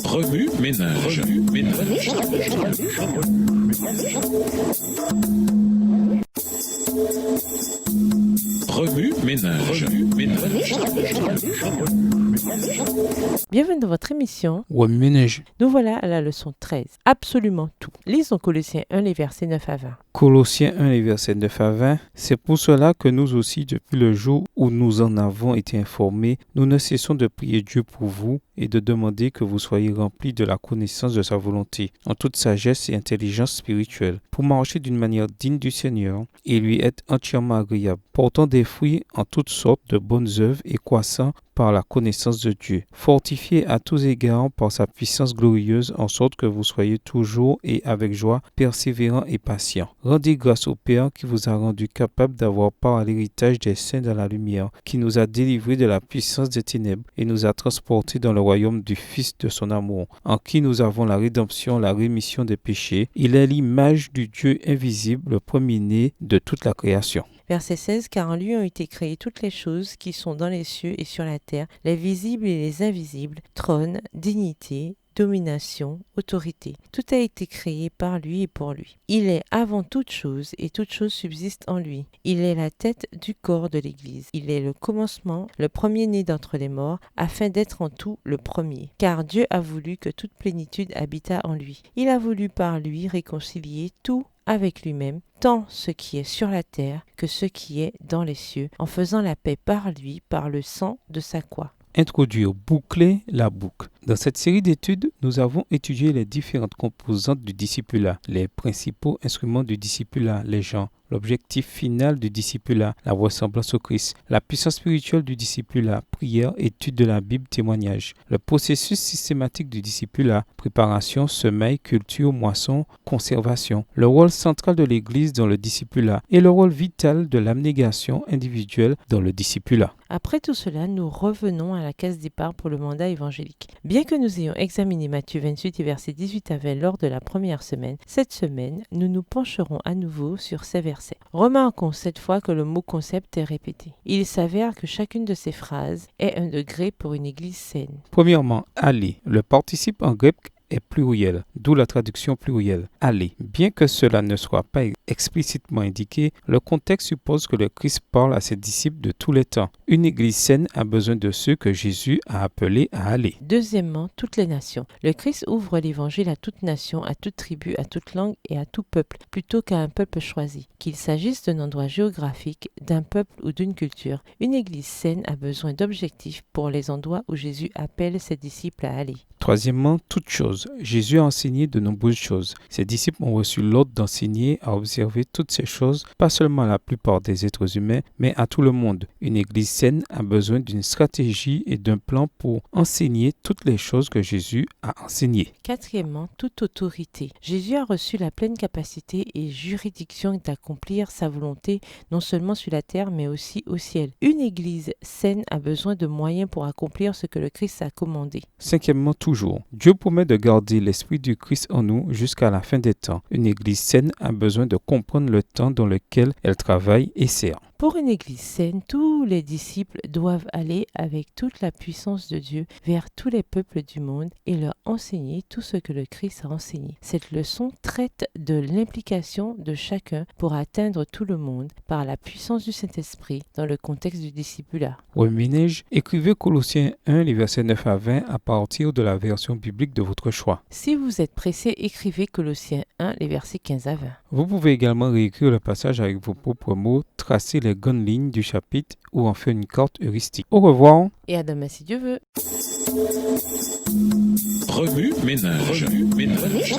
Remue ménage. Remue ménage. Bienvenue dans votre émission. Remue ménage. Nous voilà à la leçon 13. Absolument tout. Lisons Colossiens 1, les versets 9 à 20. Colossiens 1, les versets 9 à 20. C'est pour cela que nous aussi, depuis le jour où nous en avons été informés, nous ne cessons de prier Dieu pour vous et de demander que vous soyez remplis de la connaissance de sa volonté, en toute sagesse et intelligence spirituelle, pour marcher d'une manière digne du Seigneur et lui être entièrement agréable, portant des fruits en toutes sortes de bonnes œuvres et croissant par la connaissance de Dieu, fortifié à tous égards par sa puissance glorieuse, en sorte que vous soyez toujours et avec joie persévérants et patients. Rendez grâce au Père qui vous a rendu capable d'avoir part à l'héritage des saints dans la lumière, qui nous a délivrés de la puissance des ténèbres et nous a transportés dans le royaume du Fils de son amour, en qui nous avons la rédemption, la rémission des péchés. Il est l'image du Dieu invisible, le premier-né de toute la création. Verset 16, car en lui ont été créées toutes les choses qui sont dans les cieux et sur la terre, les visibles et les invisibles, trône, dignité, domination, autorité. Tout a été créé par lui et pour lui. Il est avant toute chose et toute chose subsiste en lui. Il est la tête du corps de l'Église. Il est le commencement, le premier-né d'entre les morts, afin d'être en tout le premier. Car Dieu a voulu que toute plénitude habitât en lui. Il a voulu par lui réconcilier tout avec lui-même, tant ce qui est sur la terre que ce qui est dans les cieux, en faisant la paix par lui, par le sang de sa croix. Introduire, boucler la boucle. Dans cette série d'études, nous avons étudié les différentes composantes du discipulat, les principaux instruments du discipulat, les gens, l'objectif final du discipulat, la ressemblance au Christ, la puissance spirituelle du discipulat, prière, étude de la Bible, témoignage, le processus systématique du discipulat, préparation, semaille, culture, moisson, conservation, le rôle central de l'Église dans le discipulat et le rôle vital de l'abnégation individuelle dans le discipulat. Après tout cela, nous revenons à la case départ pour le mandat évangélique. Bien que nous ayons examiné Matthieu 28 et versets 18 à 20 lors de la première semaine, cette semaine, nous nous pencherons à nouveau sur ces versets. Remarquons cette fois que le mot concept est répété. Il s'avère que chacune de ces phrases est un degré pour une église saine. Premièrement, aller. Le participe en grec est pluriel, d'où la traduction plurielle, aller. Bien que cela ne soit pas explicitement indiqué, le contexte suppose que le Christ parle à ses disciples de tous les temps. Une église saine a besoin de ceux que Jésus a appelés à aller. Deuxièmement, toutes les nations. Le Christ ouvre l'évangile à toute nation, à toute tribu, à toute langue et à tout peuple, plutôt qu'à un peuple choisi. Qu'il s'agisse d'un endroit géographique, d'un peuple ou d'une culture, une église saine a besoin d'objectifs pour les endroits où Jésus appelle ses disciples à aller. Troisièmement, toutes choses. Jésus a enseigné de nombreuses choses. Ses disciples ont reçu l'ordre d'enseigner à observer toutes ces choses, pas seulement à la plupart des êtres humains, mais à tout le monde. Une église saine a besoin d'une stratégie et d'un plan pour enseigner toutes les choses que Jésus a enseignées. Quatrièmement, toute autorité. Jésus a reçu la pleine capacité et juridiction d'accomplir sa volonté, non seulement sur la terre, mais aussi au ciel. Une église saine a besoin de moyens pour accomplir ce que le Christ a commandé. Cinquièmement, toujours. Dieu promet de garder l'esprit du Christ en nous jusqu'à la fin des temps. Une église saine a besoin de comprendre le temps dans lequel elle travaille et sert. Pour une église saine, tous les disciples doivent aller avec toute la puissance de Dieu vers tous les peuples du monde et leur enseigner tout ce que le Christ a enseigné. Cette leçon traite de l'implication de chacun pour atteindre tout le monde par la puissance du Saint-Esprit dans le contexte du discipulat. Ménage, écrivez Colossiens 1, les versets 9 à 20 à partir de la version biblique de votre choix. Si vous êtes pressé, écrivez Colossiens 1, les versets 15 à 20. Vous pouvez également réécrire le passage avec vos propres mots, tracer les grandes lignes du chapitre ou en faire une carte heuristique. Au revoir. Et à demain si Dieu veut. Remue ménage. Remue ménage.